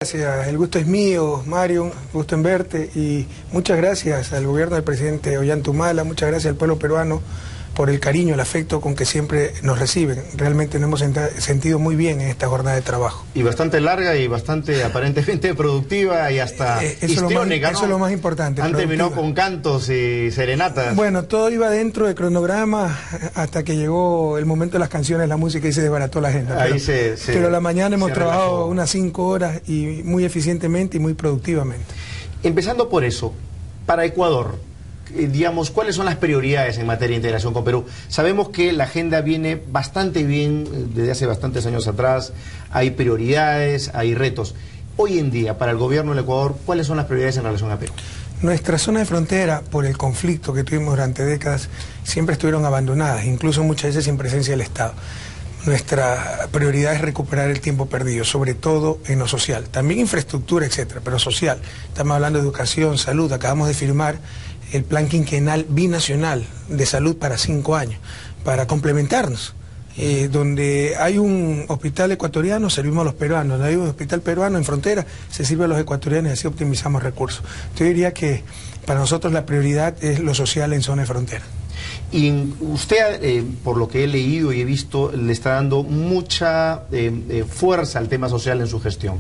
Gracias, el gusto es mío, Mario, gusto en verte y muchas gracias al gobierno del presidente Ollanta, muchas gracias al pueblo peruano por el cariño, el afecto con que siempre nos reciben. Realmente nos hemos sentido muy bien en esta jornada de trabajo. Y bastante larga y bastante aparentemente productiva y hasta histriónica, ¿no? Eso es lo más importante. Han terminado con cantos y serenatas. Bueno, todo iba dentro del cronograma hasta que llegó el momento de las canciones, la música y se desbarató la agenda. Ahí pero la mañana hemos trabajado relajó. unas 5 horas y muy eficientemente y muy productivamente. Empezando por eso, para Ecuador, digamos, ¿cuáles son las prioridades en materia de integración con Perú? Sabemos que la agenda viene bastante bien desde hace bastantes años atrás, hay prioridades, hay retos. Hoy en día, para el gobierno del Ecuador, ¿cuáles son las prioridades en relación a Perú? Nuestra zona de frontera, por el conflicto que tuvimos durante décadas, siempre estuvieron abandonadas, incluso muchas veces sin presencia del Estado. Nuestra prioridad es recuperar el tiempo perdido, sobre todo en lo social, también infraestructura, etcétera, pero social. Estamos hablando de educación, salud, acabamos de firmar el plan quinquenal binacional de salud para 5 años, para complementarnos. Donde hay un hospital ecuatoriano, servimos a los peruanos. Donde hay un hospital peruano en frontera, se sirve a los ecuatorianos y así optimizamos recursos. Yo diría que para nosotros la prioridad es lo social en zona de frontera. Y usted, por lo que he leído y he visto, le está dando mucha fuerza al tema social en su gestión.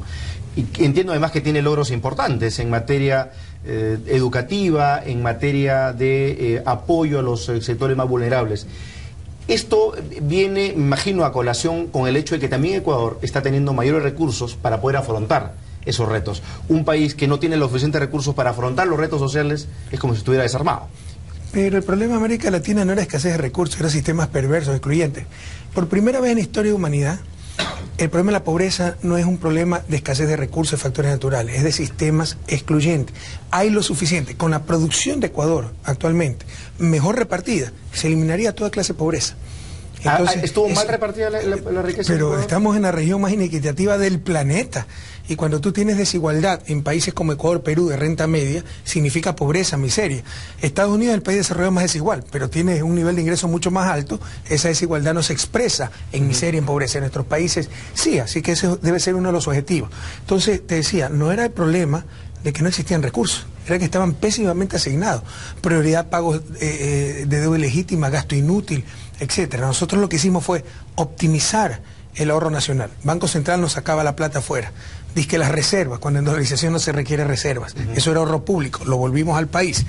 Y entiendo además que tiene logros importantes en materia educativa, en materia de apoyo a los sectores más vulnerables. Esto viene, me imagino, a colación con el hecho de que también Ecuador está teniendo mayores recursos para poder afrontar esos retos. Un país que no tiene los suficientes recursos para afrontar los retos sociales es como si estuviera desarmado. Pero el problema de América Latina no era escasez de recursos, era sistemas perversos, excluyentes. Por primera vez en la historia de humanidad, el problema de la pobreza no es un problema de escasez de recursos y factores naturales, es de sistemas excluyentes. Hay lo suficiente. Con la producción de Ecuador actualmente, mejor repartida, se eliminaría toda clase de pobreza. Entonces, ¿estuvo mal repartida la riqueza? Pero estamos en la región más inequitativa del planeta. Y cuando tú tienes desigualdad en países como Ecuador, Perú, de renta media, significa pobreza, miseria. Estados Unidos es el país desarrollado más desigual, pero tiene un nivel de ingreso mucho más alto. Esa desigualdad no se expresa en miseria, en pobreza. En nuestros países sí, así que ese debe ser uno de los objetivos. Entonces, te decía, no era el problema de que no existían recursos, era que estaban pésimamente asignados. Prioridad, pagos de deuda ilegítima, gasto inútil, etcétera. Nosotros lo que hicimos fue optimizar el ahorro nacional. Banco Central nos sacaba la plata afuera. Dice que las reservas, cuando en dolarización no se requiere reservas. Eso era ahorro público, lo volvimos al país.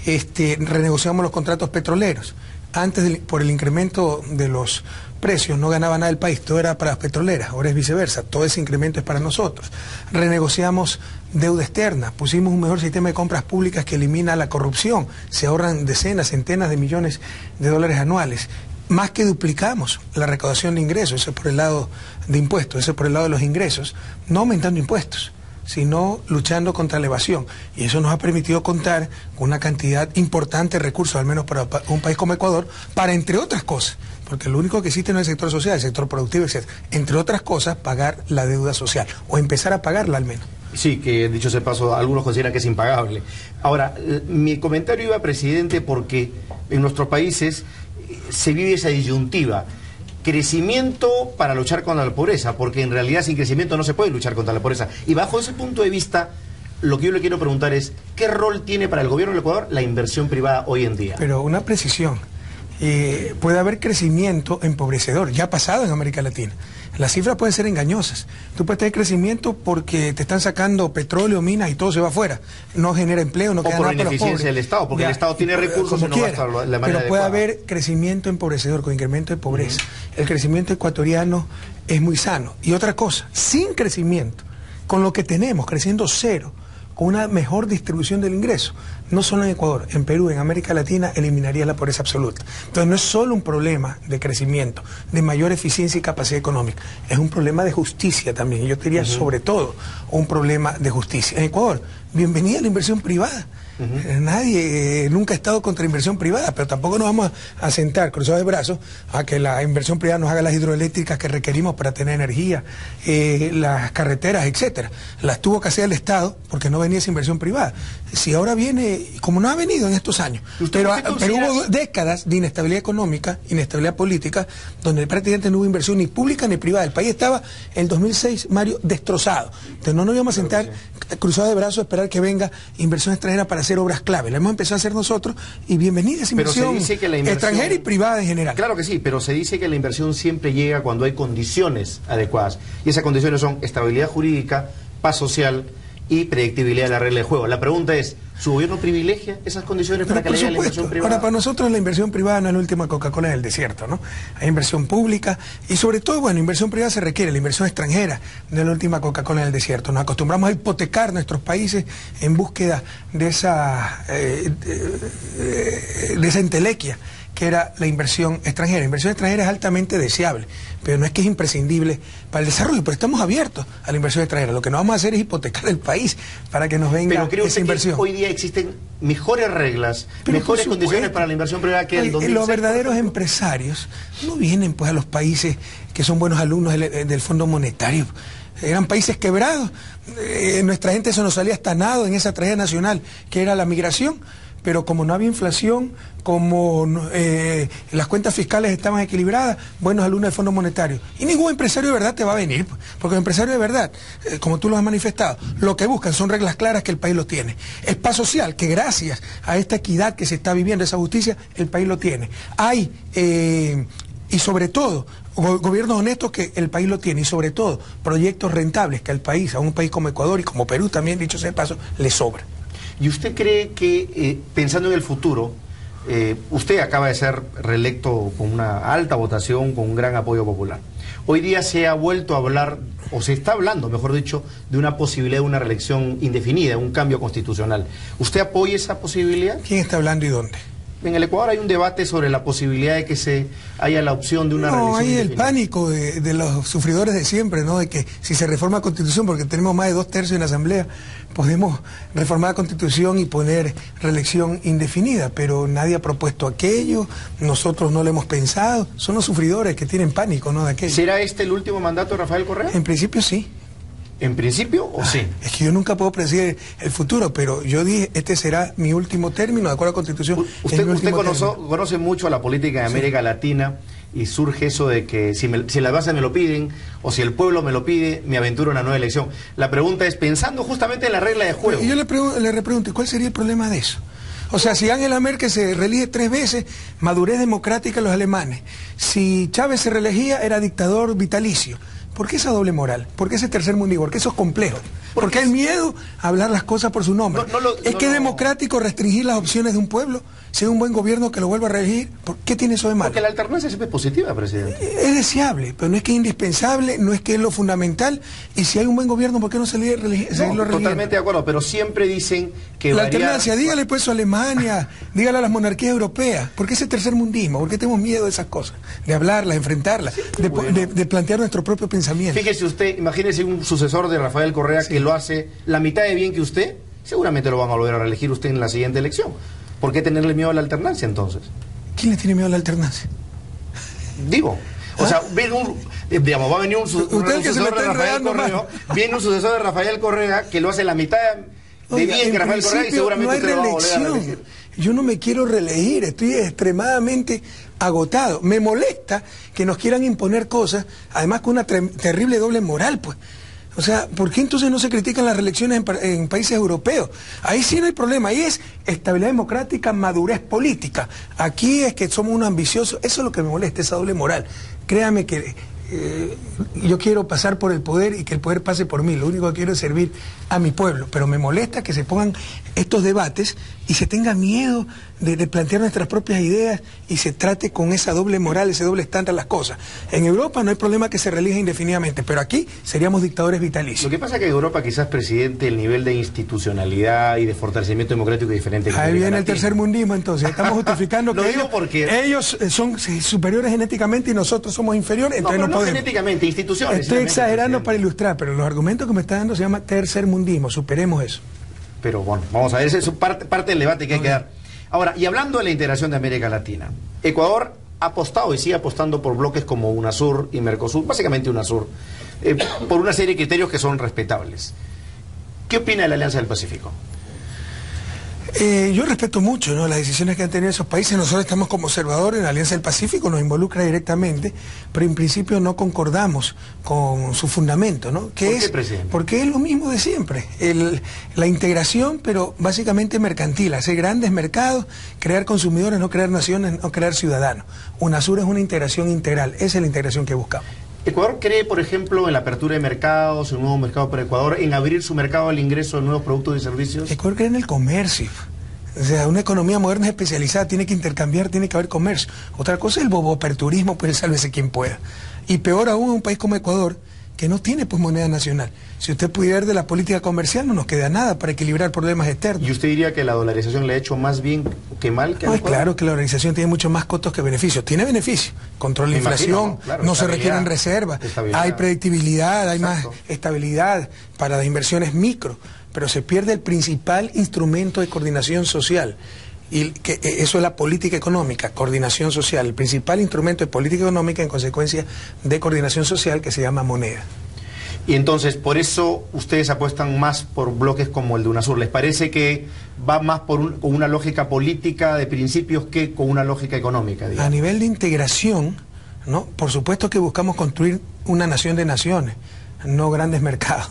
Renegociamos los contratos petroleros. Antes, por el incremento de los precios, no ganaba nada el país, todo era para las petroleras, ahora es viceversa, todo ese incremento es para nosotros. Renegociamos deuda externa, pusimos un mejor sistema de compras públicas que elimina la corrupción, se ahorran decenas, centenas de millones de dólares anuales. Más que duplicamos la recaudación de ingresos, eso es por el lado de impuestos, eso es por el lado de los ingresos, no aumentando impuestos, sino luchando contra la evasión. Y eso nos ha permitido contar con una cantidad importante de recursos, al menos para un país como Ecuador, para, entre otras cosas, porque lo único que existe no es el sector social, el sector productivo, etc. Entre otras cosas, pagar la deuda social, o empezar a pagarla al menos. Sí, que dicho sea paso, algunos consideran que es impagable. Ahora, mi comentario iba, presidente, porque en nuestros países se vive esa disyuntiva. Crecimiento para luchar contra la pobreza, porque en realidad sin crecimiento no se puede luchar contra la pobreza. Y bajo ese punto de vista, lo que yo le quiero preguntar es, ¿qué rol tiene para el gobierno del Ecuador la inversión privada hoy en día? Pero una precisión. Puede haber crecimiento empobrecedor, ya ha pasado en América Latina. Las cifras pueden ser engañosas. Tú puedes tener crecimiento porque te están sacando petróleo, minas y todo se va afuera. No genera empleo, no queda nada para los pobres. O por ineficiencia del Estado, porque el Estado tiene recursos y no gasta la manera Pero puede adecuada. haber crecimiento empobrecedor con incremento de pobreza. El crecimiento ecuatoriano es muy sano. Y otra cosa, sin crecimiento, con lo que tenemos, creciendo cero, con una mejor distribución del ingreso, no solo en Ecuador, en Perú, en América Latina, eliminaría la pobreza absoluta. Entonces no es solo un problema de crecimiento, de mayor eficiencia y capacidad económica, es un problema de justicia también, y yo diría sobre todo un problema de justicia. En Ecuador, bienvenida a la inversión privada. Nadie nunca ha estado contra la inversión privada, pero tampoco nos vamos a sentar cruzados de brazos a que la inversión privada nos haga las hidroeléctricas que requerimos para tener energía, las carreteras, etcétera. Las tuvo que hacer el Estado porque no venía esa inversión privada. si ahora viene, como no ha venido en estos años, pero hubo décadas de inestabilidad económica, inestabilidad política, donde prácticamente no hubo inversión ni pública ni privada. El país estaba en el 2006, Mario, destrozado. Entonces no nos íbamos a sentar cruzados de brazos a esperar que venga inversión extranjera para hacer obras clave. La hemos empezado a hacer nosotros y bienvenida esa inversión, extranjera y privada en general. Claro que sí, pero se dice que la inversión siempre llega cuando hay condiciones adecuadas. Y esas condiciones son estabilidad jurídica, paz social y predictibilidad de la regla de juego. La pregunta es, ¿su gobierno privilegia esas condiciones para que le llegue la inversión privada? Ahora, para nosotros la inversión privada no es la última Coca-Cola del desierto, ¿no? Hay inversión pública y sobre todo, bueno, inversión privada se requiere, la inversión extranjera no es la última Coca-Cola del desierto. Nos acostumbramos a hipotecar nuestros países en búsqueda de esa entelequia que era la inversión extranjera. La inversión extranjera es altamente deseable, pero no es que es imprescindible para el desarrollo, pero estamos abiertos a la inversión extranjera. Lo que no vamos a hacer es hipotecar el país para que nos venga esa inversión. Que hoy día existen mejores reglas, mejores condiciones para la inversión privada que el 2006. Los verdaderos empresarios no vienen pues a los países que son buenos alumnos del Fondo Monetario. Eran países quebrados. Nuestra gente se nos salía hasta nado en esa tragedia nacional que era la migración. Pero como no había inflación, como las cuentas fiscales estaban equilibradas, buenos alumnos del Fondo Monetario. Y ningún empresario de verdad te va a venir, porque los empresarios de verdad, como tú lo has manifestado, lo que buscan son reglas claras que el país lo tiene. Es paz social, que gracias a esta equidad que se está viviendo, esa justicia, el país lo tiene. Hay, y sobre todo, gobiernos honestos que el país lo tiene, y sobre todo, proyectos rentables que al país, a un país como Ecuador y como Perú también, dicho sea de paso, le sobra. ¿Y usted cree que, pensando en el futuro, usted acaba de ser reelecto con una alta votación, con un gran apoyo popular? Hoy día se ha vuelto a hablar, o se está hablando, mejor dicho, de una posibilidad de una reelección indefinida, un cambio constitucional. ¿Usted apoya esa posibilidad? ¿Quién está hablando y dónde? En el Ecuador hay un debate sobre la posibilidad de que se haya la opción de una reelección indefinida. No, hay el pánico de los sufridores de siempre, ¿no? De que si se reforma la Constitución, porque tenemos más de 2/3 en la Asamblea, podemos reformar la Constitución y poner reelección indefinida, pero nadie ha propuesto aquello, nosotros no lo hemos pensado, son los sufridores que tienen pánico, ¿no? De aquello. ¿Será este el último mandato de Rafael Correa? En principio sí. ¿En principio o sí? Es que yo nunca puedo predecir el futuro, pero yo dije, este será mi último término, de acuerdo a la Constitución. Usted conoce mucho a la política de América Latina y surge eso de que si las bases me lo piden o si el pueblo me lo pide, me aventuro en una nueva elección. La pregunta es, pensando justamente en la regla de juego. Y yo le repregunto, ¿cuál sería el problema de eso? O sea, si Angela Merkel se reelige 3 veces, madurez democrática los alemanes. Si Chávez se reelegía, era dictador vitalicio. ¿Por qué esa doble moral? ¿Por qué ese tercer mundo? ¿Por qué esos complejos? ¿Por qué el miedo a hablar las cosas por su nombre? ¿Es democrático restringir las opciones de un pueblo? Si hay un buen gobierno que lo vuelva a reelegir, ¿por qué tiene eso de malo? Porque la alternancia siempre es positiva, presidente. Es deseable, pero no es que es indispensable, no es que es lo fundamental. Y si hay un buen gobierno, ¿por qué no seguirlo religiendo? Totalmente de acuerdo, pero siempre dicen que la alternancia, dígale pues a Alemania, dígale a las monarquías europeas. ¿Por qué ese tercer mundismo? ¿Por qué tenemos miedo de esas cosas? De hablarlas, enfrentarlas, de plantear nuestro propio pensamiento. Fíjese usted, imagínese un sucesor de Rafael Correa que lo hace la mitad de bien que usted, seguramente lo van a volver a reelegir usted en la siguiente elección. ¿Por qué tenerle miedo a la alternancia entonces? ¿Quién le tiene miedo a la alternancia? Digo, o sea, va a venir un sucesor de Rafael Correa, viene un sucesor de Rafael Correa que lo hace la mitad de bien que Rafael Correa y seguramente usted lo va a volver a reelegir. Yo no me quiero reelegir, estoy extremadamente agotado. Me molesta que nos quieran imponer cosas, además con una terrible doble moral, pues. O sea, ¿por qué entonces no se critican las reelecciones en países europeos? Ahí sí no hay problema, ahí es estabilidad democrática, madurez política. Aquí es que somos unos ambiciosos, eso es lo que me molesta, esa doble moral. Créame que yo quiero pasar por el poder y que el poder pase por mí, lo único que quiero es servir a mi pueblo, pero me molesta que se pongan estos debates y se tenga miedo de plantear nuestras propias ideas y se trate con esa doble moral, ese doble estándar las cosas. En Europa no hay problema que se reelija indefinidamente, pero aquí seríamos dictadores vitalicios. Lo que pasa es que en Europa quizás, presidente, el nivel de institucionalidad y de fortalecimiento democrático es diferente. Ahí viene el tercer mundismo, entonces estamos justificando que ellos son superiores genéticamente y nosotros somos inferiores, entonces no podemos. Genéticamente, instituciones. Estoy exagerando para ilustrar, pero los argumentos que me está dando se llama tercer mundismo, superemos eso. Pero bueno, vamos a ver, esa es parte del debate que hay que dar. Ahora, y hablando de la integración de América Latina, Ecuador ha apostado y sigue apostando por bloques como UNASUR y Mercosur, básicamente UNASUR, por una serie de criterios que son respetables. ¿Qué opina de la Alianza del Pacífico? Yo respeto mucho, ¿no?, las decisiones que han tenido esos países. Nosotros estamos como observadores en la Alianza del Pacífico, nos involucra directamente, pero en principio no concordamos con su fundamento, ¿no? ¿Por qué, presidente? Porque es lo mismo de siempre, la integración, pero básicamente mercantil, hacer grandes mercados, crear consumidores, no crear naciones, no crear ciudadanos. UNASUR es una integración integral, esa es la integración que buscamos. ¿Ecuador cree, por ejemplo, en la apertura de mercados, en un nuevo mercado para Ecuador, en abrir su mercado al ingreso de nuevos productos y servicios? Ecuador cree en el comercio. O sea, una economía moderna es especializada, tiene que intercambiar, tiene que haber comercio. Otra cosa es el boboaperturismo, pues sálvese quien pueda. Y peor aún en un país como Ecuador, que no tiene pues moneda nacional. Si usted pudiera ver de la política comercial, no nos queda nada para equilibrar problemas externos. ¿Y usted diría que la dolarización le ha hecho más bien que mal que no, claro que la dolarización tiene mucho más costos que beneficios. Tiene beneficios, controla la inflación, claro, no se requieren reservas, hay predictibilidad, hay más estabilidad para las inversiones micro, pero se pierde el principal instrumento de coordinación social. Y que eso es la política económica, coordinación social, el principal instrumento de política económica en consecuencia de coordinación social, que se llama moneda. Y entonces, por eso ustedes apuestan más por bloques como el de UNASUR. ¿Les parece que va más con una lógica política de principios que con una lógica económica, digamos? A nivel de integración, ¿no?, por supuesto que buscamos construir una nación de naciones, no grandes mercados.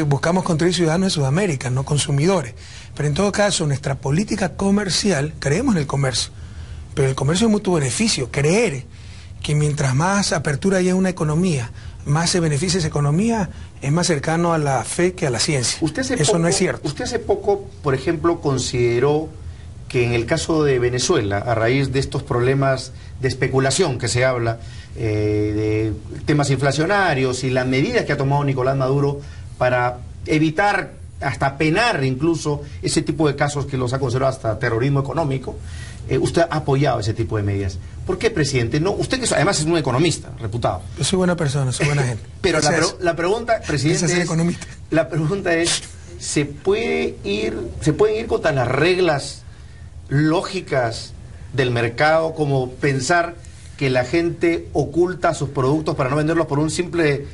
Buscamos construir ciudadanos de Sudamérica, no consumidores. Pero en todo caso, nuestra política comercial, creemos en el comercio, pero el comercio es mutuo beneficio. Creer que mientras más apertura haya una economía, más se beneficia esa economía, es más cercano a la fe que a la ciencia. Eso no es cierto. Usted hace poco, por ejemplo, consideró que en el caso de Venezuela, a raíz de estos problemas de especulación que se habla, de temas inflacionarios y las medidas que ha tomado Nicolás Maduro para evitar, hasta penar incluso, ese tipo de casos que los ha considerado hasta terrorismo económico, usted ha apoyado ese tipo de medidas. ¿Por qué, presidente? No, usted que además es un economista reputado. Yo soy buena persona, soy buena gente. Pero la pregunta, presidente, la pregunta es, ¿se pueden ir contra las reglas lógicas del mercado, como pensar que la gente oculta sus productos para no venderlos por un simple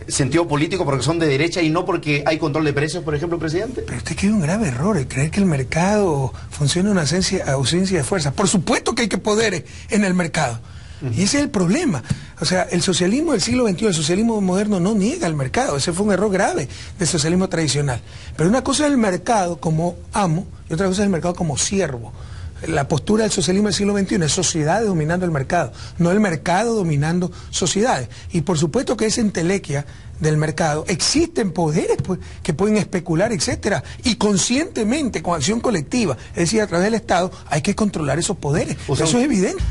sentido político, porque son de derecha y no porque hay control de precios, por ejemplo, presidente? Pero usted quiere un grave error, el creer que el mercado funciona en una ausencia de fuerza. Por supuesto que hay que poderes en el mercado. Y ese es el problema. O sea, el socialismo del siglo XXI, el socialismo moderno no niega el mercado. Ese fue un error grave del socialismo tradicional. Pero una cosa es el mercado como amo y otra cosa es el mercado como siervo. La postura del socialismo del siglo XXI es sociedades dominando el mercado, no el mercado dominando sociedades. Y por supuesto que esa entelequia del mercado, existen poderes pues, que pueden especular, etcétera, y conscientemente, con acción colectiva, es decir, a través del Estado, hay que controlar esos poderes. O sea, eso es evidente.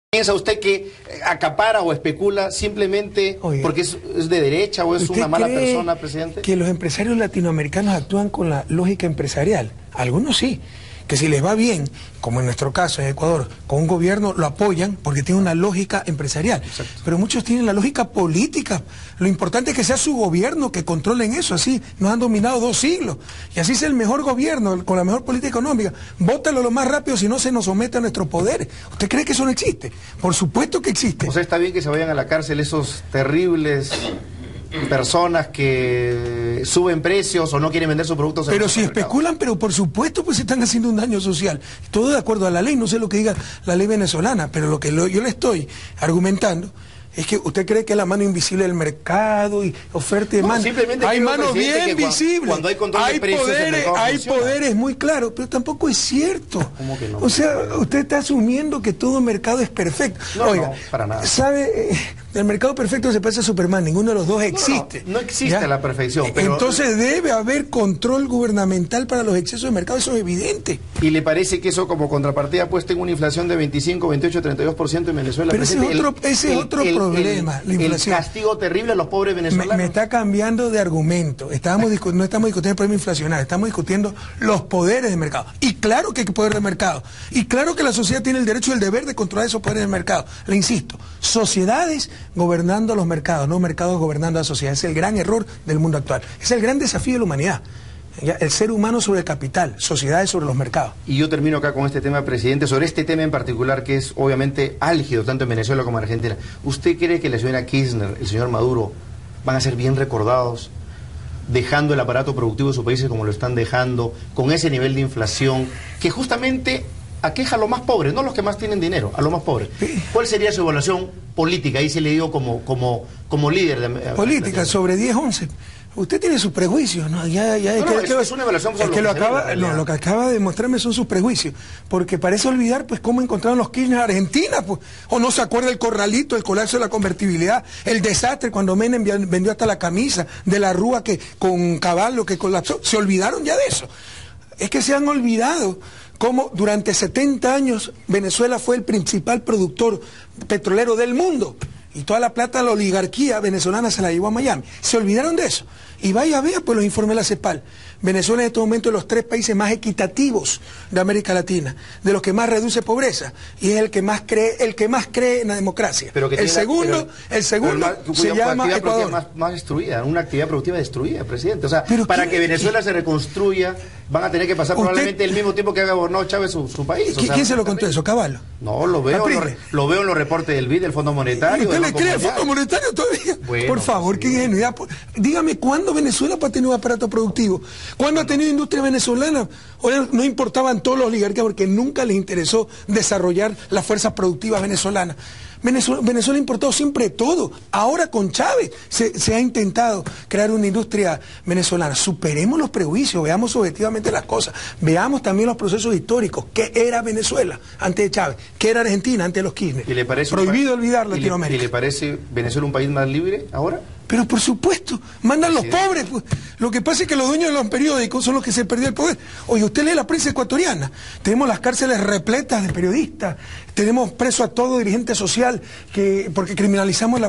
¿Piensa usted que acapara o especula simplemente porque es de derecha o es una mala persona, presidente? ¿Que los empresarios latinoamericanos actúan con la lógica empresarial? Algunos sí. Que si les va bien, como en nuestro caso en Ecuador, con un gobierno lo apoyan porque tiene una lógica empresarial. Exacto. Pero muchos tienen la lógica política. Lo importante es que sea su gobierno que controlen eso. Así nos han dominado 2 siglos. Y así es el mejor gobierno, con la mejor política económica. Vótalo lo más rápido si no se nos somete a nuestros poderes. ¿Usted cree que eso no existe? Por supuesto que existe. O sea, está bien que se vayan a la cárcel esos terribles personas que suben precios o no quieren vender sus productos. Pero si especulan, pero por supuesto pues están haciendo un daño social. Todo de acuerdo a la ley, no sé lo que diga la ley venezolana, pero lo que yo le estoy argumentando es que usted cree que es la mano invisible del mercado y oferta y demanda. Simplemente hay manos bien visibles. Cuando hay control de precios, hay poderes muy claros, pero tampoco es cierto. ¿Cómo que no? O sea, usted está asumiendo que todo mercado es perfecto. No, oiga, no, para nada. ¿Sabe? El mercado perfecto se parece a Superman, ninguno de los dos existe. No existe ¿ya? La perfección. Pero entonces debe haber control gubernamental para los excesos de mercado, eso es evidente. ¿Y le parece que eso como contrapartida pues tenga una inflación de 25, 28, 32% en Venezuela? Pero ese es otro problema, la inflación. El castigo terrible a los pobres venezolanos. Me está cambiando de argumento. No estamos discutiendo el problema inflacionario, estamos discutiendo los poderes del mercado. Y claro que hay poder del mercado. Y claro que la sociedad tiene el derecho y el deber de controlar esos poderes del mercado. Le insisto, sociedades gobernando los mercados, no mercados gobernando a la sociedad. Es el gran error del mundo actual. Es el gran desafío de la humanidad. El ser humano sobre el capital, sociedades sobre los mercados. Y yo termino acá con este tema, presidente, sobre este tema en particular que es obviamente álgido tanto en Venezuela como en Argentina. ¿Usted cree que la señora Kirchner, el señor Maduro, van a ser bien recordados dejando el aparato productivo de sus países como lo están dejando, con ese nivel de inflación, que justamente aqueja a los más pobres, no a los que más tienen dinero, a los más pobres. ¿Cuál sería su evaluación política? Ahí se le digo como líder de... Política, sobre 10-11. Usted tiene sus prejuicios, ¿no? Es una evaluación sobre lo que acaba de mostrarme son sus prejuicios, porque parece olvidar pues cómo encontraron los Kirchner en Argentina, pues, o no se acuerda el corralito, el colapso de la convertibilidad, el desastre cuando Menem vendió hasta la camisa de la Rúa que con Caballo que colapsó, se olvidaron ya de eso. Es que se han olvidado cómo durante 70 años Venezuela fue el principal productor petrolero del mundo. Y toda la plata de la oligarquía venezolana se la llevó a Miami. Se olvidaron de eso. Y vaya a ver pues los informes de la CEPAL. Venezuela en este momento es de los 3 países más equitativos de América Latina, de los que más reduce pobreza, y es el que más cree en la democracia. El segundo se llama Ecuador. Más destruida, una actividad productiva destruida, presidente. O sea, para que Venezuela se reconstruya, van a tener que pasar probablemente el mismo tiempo que ha gobernado Chávez su país. ¿Quién se lo contó eso? ¿Caballo? No, lo veo en los reportes del BID, del Fondo Monetario. ¿Usted le cree al Fondo Monetario todavía? Bueno, por favor, qué ingenuidad. Dígame, ¿cuándo Venezuela ha tenido un aparato productivo? ¿Cuándo ha tenido industria venezolana? Ahora no importaban todos los oligarcas porque nunca les interesó desarrollar las fuerzas productivas venezolanas. Venezuela ha importado siempre todo. Ahora con Chávez se ha intentado crear una industria venezolana. Superemos los prejuicios, veamos objetivamente las cosas. Veamos también los procesos históricos. ¿Qué era Venezuela antes de Chávez? ¿Qué era Argentina antes de los Kirchner? ¿Y le parece prohibido olvidar Latinoamérica? ¿Y le parece Venezuela un país más libre ahora? Pero por supuesto, mandan los pobres. Pues. Lo que pasa es que los dueños de los periódicos son los que se perdió el poder. Oye, usted lee la prensa ecuatoriana. Tenemos las cárceles repletas de periodistas. Tenemos preso a todo dirigente social porque criminalizamos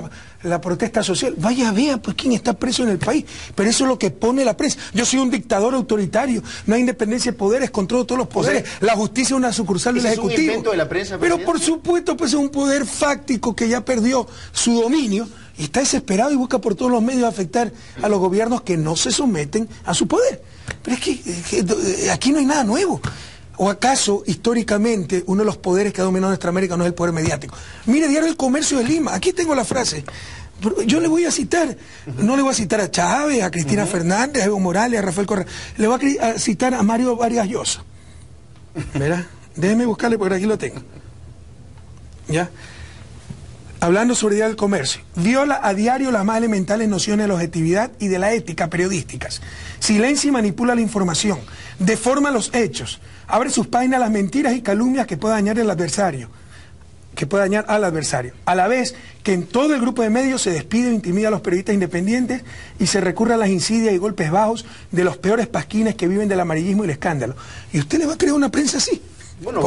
la protesta social. Vaya, vea pues quién está preso en el país. Pero eso es lo que pone la prensa. Yo soy un dictador autoritario. No hay independencia de poderes, controlo todos los poderes. La justicia es una sucursal del Ejecutivo. ¿Es un invento de la prensa, pero por supuesto, pues es un poder fáctico que ya perdió su dominio. Y está desesperado y busca por todos los medios afectar a los gobiernos que no se someten a su poder. Pero es que aquí no hay nada nuevo. ¿O acaso, históricamente, uno de los poderes que ha dominado nuestra América no es el poder mediático? Mire, Diario El Comercio de Lima, aquí tengo la frase. Yo le voy a citar, no le voy a citar a Chávez, a Cristina Fernández, a Evo Morales, a Rafael Correa. Le voy a citar a Mario Vargas Llosa. ¿Verdad? Déjeme buscarle porque aquí lo tengo. ¿Ya? Hablando sobre el Día del Comercio, viola a diario las más elementales nociones de la objetividad y de la ética periodísticas, silencia y manipula la información, deforma los hechos, abre sus páginas a las mentiras y calumnias que pueda dañar al adversario, a la vez que en todo el grupo de medios se despide o intimida a los periodistas independientes y se recurre a las insidias y golpes bajos de los peores pasquines que viven del amarillismo y el escándalo. ¿Y usted le va a crear una prensa así? Bueno,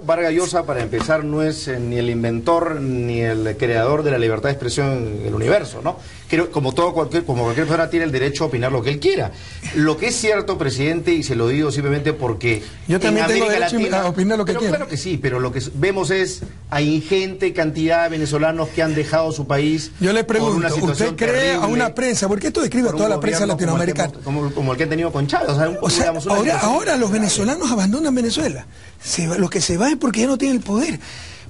Vargas Llosa, para empezar, no es ni el inventor ni el creador de la libertad de expresión en el universo, ¿no? Creo, como cualquier persona tiene el derecho a opinar lo que él quiera. Lo que es cierto, presidente, y se lo digo simplemente porque yo también tengo derecho a opinar lo que quiera. Claro que sí, pero lo que vemos es a ingente cantidad de venezolanos que han dejado su país. Yo le pregunto, ¿usted cree a una prensa? ¿Por qué esto describe a toda la prensa latinoamericana? Como el que han tenido con Chávez. Ahora los venezolanos abandonan Venezuela. Lo que se va es porque ya no tienen el poder.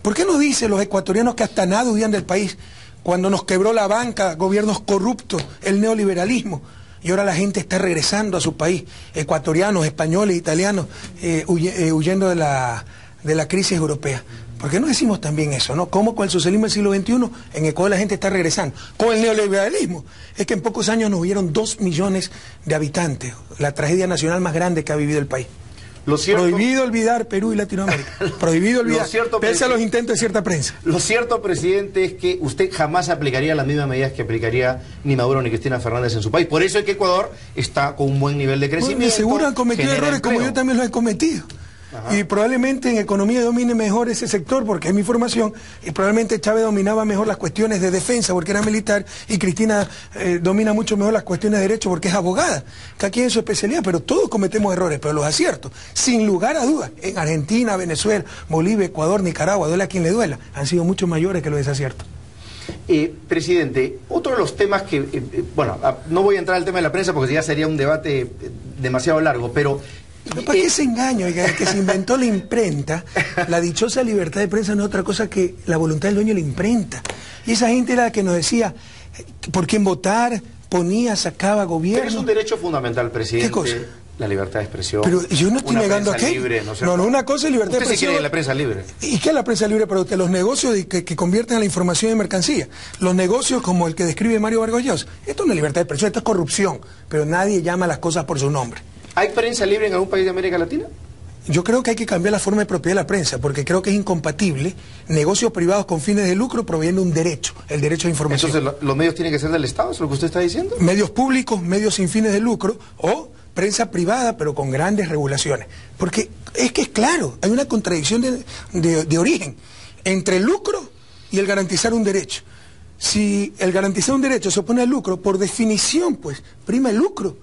¿Por qué no dicen los ecuatorianos que hasta nada huían del país cuando nos quebró la banca, gobiernos corruptos, el neoliberalismo? Y ahora la gente está regresando a su país, ecuatorianos, españoles, italianos, huyendo de la crisis europea. ¿Por qué no decimos también eso, no? ¿Cómo con el socialismo del siglo XXI en Ecuador la gente está regresando? Con el neoliberalismo. Es que en pocos años nos hubieron 2 millones de habitantes, la tragedia nacional más grande que ha vivido el país. Prohibido olvidar Perú y Latinoamérica. Prohibido olvidar, pese a los intentos de cierta prensa. Lo cierto, presidente, es que usted jamás aplicaría las mismas medidas que aplicaría ni Maduro ni Cristina Fernández en su país. Por eso es que Ecuador está con un buen nivel de crecimiento. Bueno, seguro han cometido errores como yo también los he cometido. Ajá. Y probablemente en economía domine mejor ese sector, porque es mi formación, y probablemente Chávez dominaba mejor las cuestiones de defensa, porque era militar, y Cristina domina mucho mejor las cuestiones de derecho, porque es abogada, que aquí en su especialidad, pero todos cometemos errores, pero los aciertos, sin lugar a dudas, en Argentina, Venezuela, Bolivia, Ecuador, Nicaragua, duele a quien le duela, han sido mucho mayores que los desaciertos. Presidente, otro de los temas que, bueno, no voy a entrar al tema de la prensa porque ya sería un debate demasiado largo, pero... ¿Para qué ese engaño? Oiga, que se inventó la imprenta, la dichosa libertad de prensa no es otra cosa que la voluntad del dueño de la imprenta. Y esa gente era la que nos decía por quién votar, sacaba gobierno. Pero es un derecho fundamental, presidente. ¿Qué cosa? La libertad de expresión. Pero yo no estoy negando aquello. Libre, no, una cosa es libertad de expresión. Usted sí quiere la prensa libre. ¿Y qué es la prensa libre para usted? Los negocios que convierten la información en mercancía. Los negocios como el que describe Mario Vargas Llosa. Esto no es libertad de expresión, esto es corrupción. Pero nadie llama las cosas por su nombre. ¿Hay prensa libre en algún país de América Latina? Yo creo que hay que cambiar la forma de propiedad de la prensa, porque creo que es incompatible negocios privados con fines de lucro proveyendo un derecho, el derecho a información. Entonces, ¿los medios tienen que ser del Estado? ¿Es lo que usted está diciendo? Medios públicos, medios sin fines de lucro, o prensa privada, pero con grandes regulaciones. Porque es que es claro, hay una contradicción de origen entre el lucro y el garantizar un derecho. Si el garantizar un derecho se opone al lucro, por definición, pues, prima el lucro.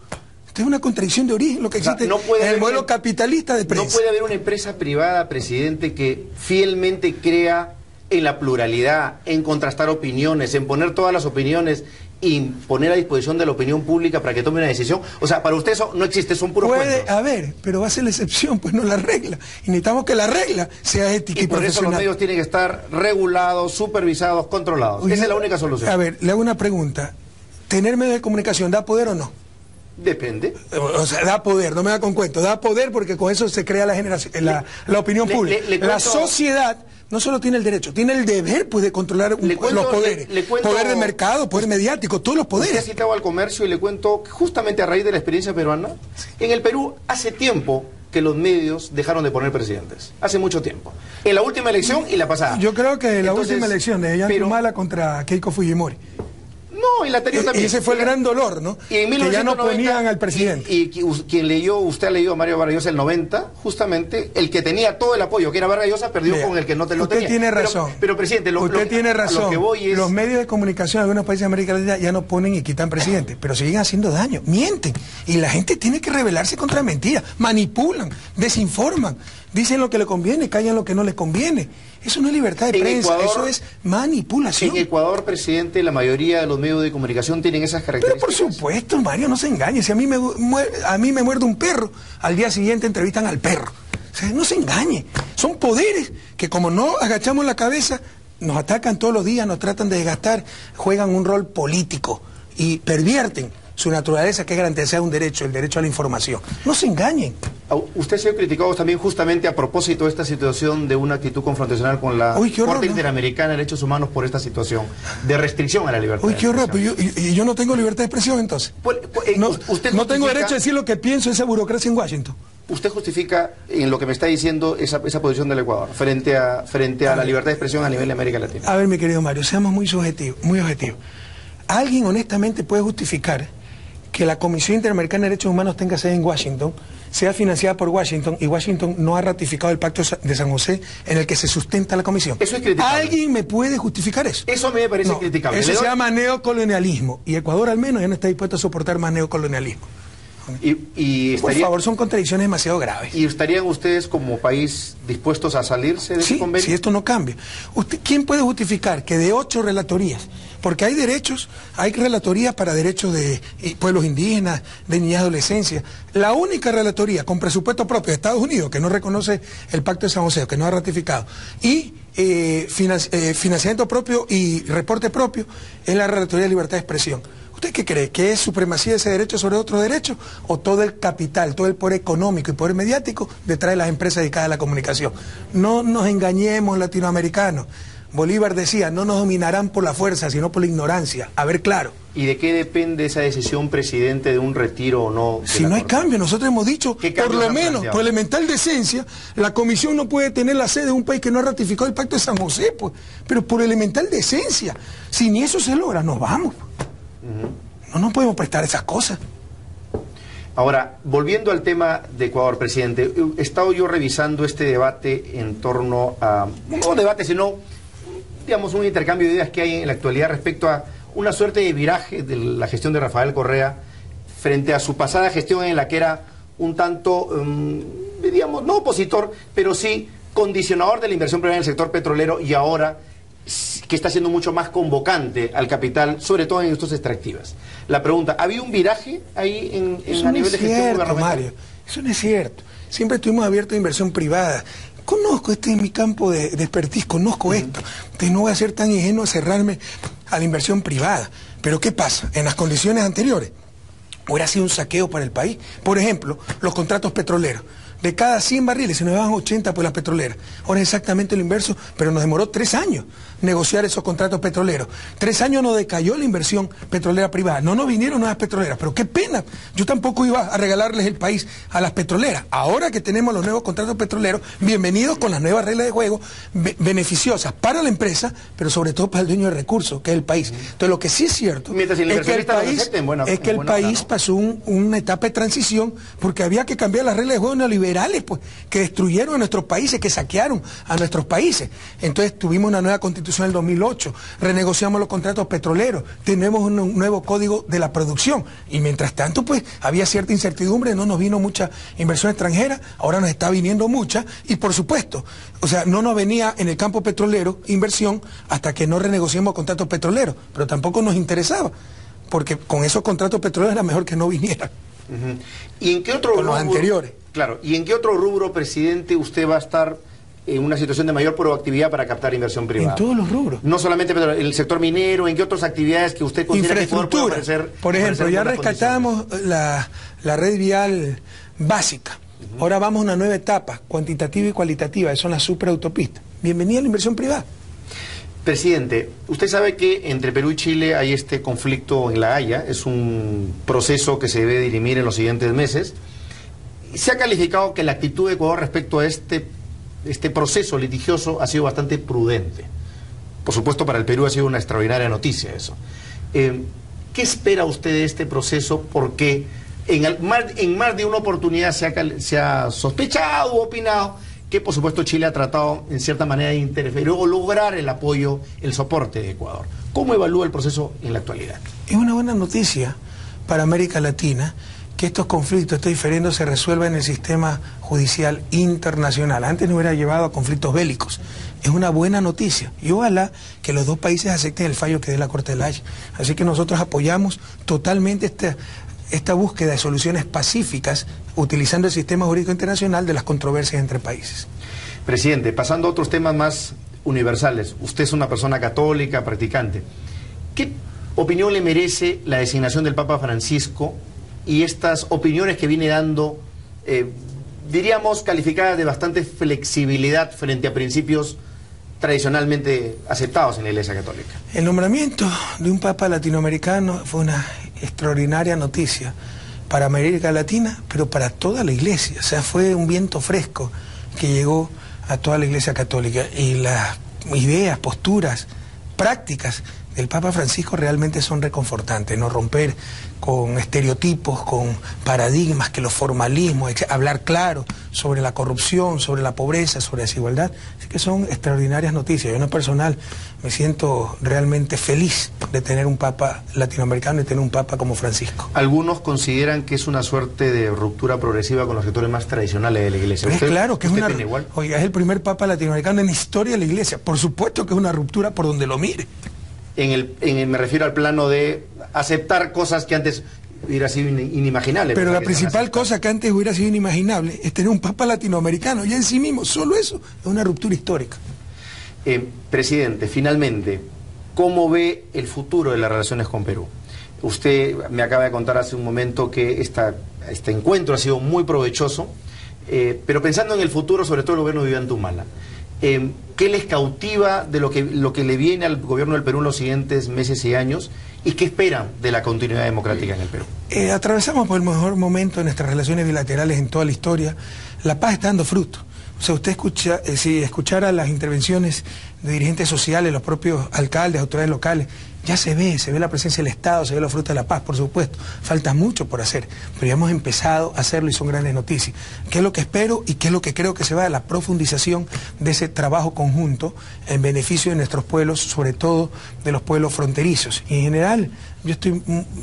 Esto es una contradicción de origen, lo que existe en el modelo capitalista de prensa. No puede haber una empresa privada, presidente, que fielmente crea en la pluralidad, en contrastar opiniones, en poner todas las opiniones y poner a disposición de la opinión pública para que tome una decisión. O sea, para usted eso no existe, son puros cuentos. Puede haber, pero va a ser la excepción, pues no la regla. Y necesitamos que la regla sea ética y profesional. Y por eso los medios tienen que estar regulados, supervisados, controlados. Esa es la única solución. A ver, le hago una pregunta. ¿Tener medios de comunicación da poder o no? Depende. O sea, da poder, no me da con cuento. Da poder porque con eso se crea la opinión pública. La sociedad no solo tiene el derecho, tiene el deber pues de controlar los poderes. Poder de mercado, poder mediático, todos los poderes. Usted ha citado al comercio y le cuento que justamente a raíz de la experiencia peruana, en el Perú hace tiempo que los medios dejaron de poner presidentes. Hace mucho tiempo. En la última elección y la pasada. Yo creo que la última elección de Ollanta contra Keiko Fujimori. No, y la anterior también. Y ese fue el gran dolor, ¿no? Y en 1990, que ya no ponían al presidente. Y quien leyó, usted ha leído a Mario Vargas Llosa el 90, justamente, el que tenía todo el apoyo, que era Vargas Llosa, perdió con el que no te lo tenía. Usted tiene razón. Pero presidente, usted tiene razón. Lo que voy es... Los medios de comunicación de algunos países de América Latina ya no ponen y quitan presidentes, pero siguen haciendo daño, mienten. Y la gente tiene que rebelarse contra la mentira. Manipulan, desinforman, dicen lo que le conviene, callan lo que no les conviene. Eso no es libertad de prensa, Ecuador, eso es manipulación. En Ecuador, presidente, la mayoría de los medios de comunicación tienen esas características. Pero por supuesto, Mario, no se engañe. Si a mí me muerde un perro, al día siguiente entrevistan al perro. O sea, no se engañe. Son poderes que como no agachamos la cabeza, nos atacan todos los días, nos tratan de desgastar, juegan un rol político y pervierten su naturaleza, que es garantizar un derecho, el derecho a la información. No se engañen. Usted se ha criticado también justamente a propósito de esta situación de una actitud confrontacional con la Corte Interamericana de Derechos Humanos por esta situación de restricción a la libertad. Uy, qué horror, y yo no tengo libertad de expresión entonces. No tengo derecho a decir lo que pienso de esa burocracia en Washington. ¿Usted justifica en lo que me está diciendo esa posición del Ecuador frente a la libertad de expresión a nivel de América Latina? A ver, mi querido Mario, seamos muy objetivos. ¿Alguien honestamente puede justificar que la Comisión Interamericana de Derechos Humanos tenga sede en Washington, sea financiada por Washington y Washington no ha ratificado el Pacto de San José en el que se sustenta la comisión? Eso es criticable. ¿Alguien me puede justificar eso? Eso a mí me parece criticable. Eso se llama neocolonialismo y Ecuador al menos ya no está dispuesto a soportar más neocolonialismo. Por favor, son contradicciones demasiado graves. ¿Y estarían ustedes como país dispuestos a salirse de ese convenio? Si esto no cambia. ¿Quién puede justificar que de 8 relatorías, porque hay derechos, hay relatorías para derechos de pueblos indígenas, de niñez y adolescencia, la única relatoría con presupuesto propio de Estados Unidos, que no reconoce el Pacto de San José, que no ha ratificado, y financiamiento propio y reporte propio, es la relatoría de libertad de expresión? ¿Usted qué cree? ¿Que es supremacía de ese derecho sobre otro derecho? ¿O todo el capital, todo el poder económico y poder mediático detrás de las empresas dedicadas a la comunicación? No nos engañemos, latinoamericanos. Bolívar decía, no nos dominarán por la fuerza, sino por la ignorancia. A ver, claro. ¿Y de qué depende esa decisión, presidente, de un retiro o no? Si no hay cambio, nosotros hemos dicho, por lo menos, por elemental decencia, la comisión no puede tener la sede de un país que no ha ratificado el Pacto de San José, pues. Pero por elemental decencia, si ni eso se logra, nos vamos. No nos podemos prestar esas cosas. Ahora, volviendo al tema de Ecuador, presidente, he estado yo revisando este debate en torno a, no debate, sino, digamos, un intercambio de ideas que hay en la actualidad respecto a una suerte de viraje de la gestión de Rafael Correa frente a su pasada gestión en la que era un tanto, digamos, no opositor, pero sí condicionador de la inversión privada en el sector petrolero y ahora que está siendo mucho más convocante al capital, sobre todo en industrias extractivas. La pregunta, ¿ha habido un viraje ahí a nivel de gestión gubernamental? Mario, eso no es cierto. Siempre estuvimos abiertos a inversión privada. Conozco, este es mi campo de expertise, conozco esto. Entonces no voy a ser tan ingenuo a cerrarme a la inversión privada. Pero ¿qué pasa? En las condiciones anteriores hubiera sido un saqueo para el país. Por ejemplo, los contratos petroleros. De cada 100 barriles se nos daban 80 por las petroleras. Ahora es exactamente lo inverso, pero nos demoró 3 años negociar esos contratos petroleros. 3 años nos decayó la inversión petrolera privada. No nos vinieron nuevas petroleras, pero qué pena. Yo tampoco iba a regalarles el país a las petroleras. Ahora que tenemos los nuevos contratos petroleros, bienvenidos con las nuevas reglas de juego, beneficiosas para la empresa, pero sobre todo para el dueño de recursos, que es el país. Entonces lo que sí es cierto es que el país pasó una etapa de transición porque había que cambiar las reglas de juego neoliberales, pues, que destruyeron a nuestros países, que saquearon a nuestros países. Entonces tuvimos una nueva constitución en el 2008, renegociamos los contratos petroleros, tenemos un nuevo código de la producción, y mientras tanto pues había cierta incertidumbre, no nos vino mucha inversión extranjera, ahora nos está viniendo mucha, y por supuesto, o sea, no nos venía en el campo petrolero inversión hasta que no renegociemos contratos petroleros, pero tampoco nos interesaba, porque con esos contratos petroleros era mejor que no vinieran. ¿Y en qué otro rubro, los anteriores? Claro, ¿y en qué otro rubro, presidente, usted va a estar en una situación de mayor proactividad para captar inversión privada? En todos los rubros. No solamente en el sector minero, ¿en qué otras actividades que usted considera que puede ofrecer? Por ejemplo, ya rescatamos la red vial básica. Ahora vamos a una nueva etapa, cuantitativa y cualitativa, que son las superautopistas. Bienvenida a la inversión privada. Presidente, usted sabe que entre Perú y Chile hay este conflicto en La Haya, es un proceso que se debe dirimir en los siguientes meses. Se ha calificado que la actitud de Ecuador respecto a este proceso litigioso ha sido bastante prudente. Por supuesto, para el Perú ha sido una extraordinaria noticia eso. ¿Qué espera usted de este proceso? Porque en más de una oportunidad se ha sospechado o opinado que, por supuesto, Chile ha tratado en cierta manera de interferir o lograr el apoyo, el soporte de Ecuador. ¿Cómo evalúa el proceso en la actualidad? Es una buena noticia para América Latina que estos conflictos, estos diferendos se resuelvan en el sistema judicial internacional. Antes nos hubiera llevado a conflictos bélicos. Es una buena noticia y ojalá que los dos países acepten el fallo que dé la Corte de La Haya. Así que nosotros apoyamos totalmente esta búsqueda de soluciones pacíficas utilizando el sistema jurídico internacional de las controversias entre países. Presidente, pasando a otros temas más universales, usted es una persona católica, practicante. ¿Qué opinión le merece la designación del Papa Francisco y estas opiniones que viene dando, diríamos, calificadas de bastante flexibilidad frente a principios tradicionalmente aceptados en la Iglesia Católica? El nombramiento de un Papa latinoamericano fue una extraordinaria noticia para América Latina, pero para toda la Iglesia. O sea, fue un viento fresco que llegó a toda la Iglesia Católica, y las ideas, posturas, prácticas del Papa Francisco realmente son reconfortantes, no romper con estereotipos, con paradigmas, que los formalismos, hablar claro sobre la corrupción, sobre la pobreza, sobre la desigualdad. Así que son extraordinarias noticias. Yo en lo personal me siento realmente feliz de tener un Papa latinoamericano y tener un Papa como Francisco. Algunos consideran que es una suerte de ruptura progresiva con los sectores más tradicionales de la Iglesia. Es claro que es una... Oiga, es el primer Papa latinoamericano en la historia de la Iglesia. Por supuesto que es una ruptura por donde lo mire. Me refiero al plano de aceptar cosas que antes hubiera sido inimaginable. Pero la principal cosa que antes hubiera sido inimaginable es tener un Papa latinoamericano, y en sí mismo, solo eso, es una ruptura histórica. Presidente, finalmente, ¿cómo ve el futuro de las relaciones con Perú? Usted me acaba de contar hace un momento que este encuentro ha sido muy provechoso, pero pensando en el futuro, sobre todo el gobierno de Ollanta, ¿qué les cautiva de lo que le viene al gobierno del Perú en los siguientes meses y años? ¿Y qué esperan de la continuidad democrática en el Perú? Atravesamos por el mejor momento de nuestras relaciones bilaterales en toda la historia. La paz está dando fruto. O sea, usted si escuchara las intervenciones de dirigentes sociales, los propios alcaldes, autoridades locales, ya se ve la presencia del Estado, se ve la fruta de la paz, por supuesto. Falta mucho por hacer, pero ya hemos empezado a hacerlo y son grandes noticias. ¿Qué es lo que espero y qué es lo que creo que se va a la profundización de ese trabajo conjunto en beneficio de nuestros pueblos, sobre todo de los pueblos fronterizos? Y en general,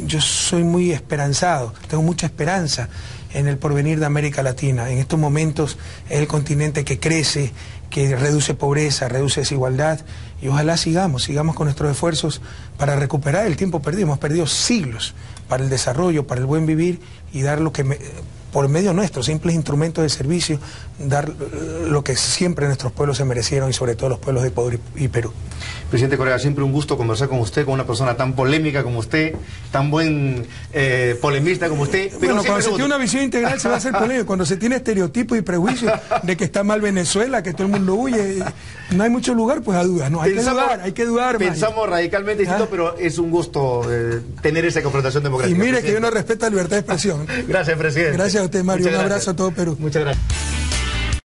yo soy muy esperanzado, tengo mucha esperanza en el porvenir de América Latina. En estos momentos es el continente que crece, que reduce pobreza, reduce desigualdad, y ojalá sigamos con nuestros esfuerzos para recuperar el tiempo perdido. Hemos perdido siglos para el desarrollo, para el buen vivir y dar lo que por medio nuestro, simples instrumentos de servicio, dar lo que siempre nuestros pueblos se merecieron y sobre todo los pueblos de Ecuador y Perú. Presidente Correa, siempre un gusto conversar con usted, con una persona tan polémica como usted, tan buen polemista como usted. Pero bueno, cuando se tiene una visión integral se va a hacer polémico. Cuando se tiene estereotipos y prejuicios de que está mal Venezuela, que todo el mundo huye, no hay mucho lugar pues a dudas. No, hay que dudar. Pensamos radicalmente distinto, pero es un gusto tener esa confrontación democrática. Y mire que yo no respeto la libertad de expresión. Gracias, presidente. Gracias a usted, Mario. Un abrazo a todo Perú. Muchas gracias.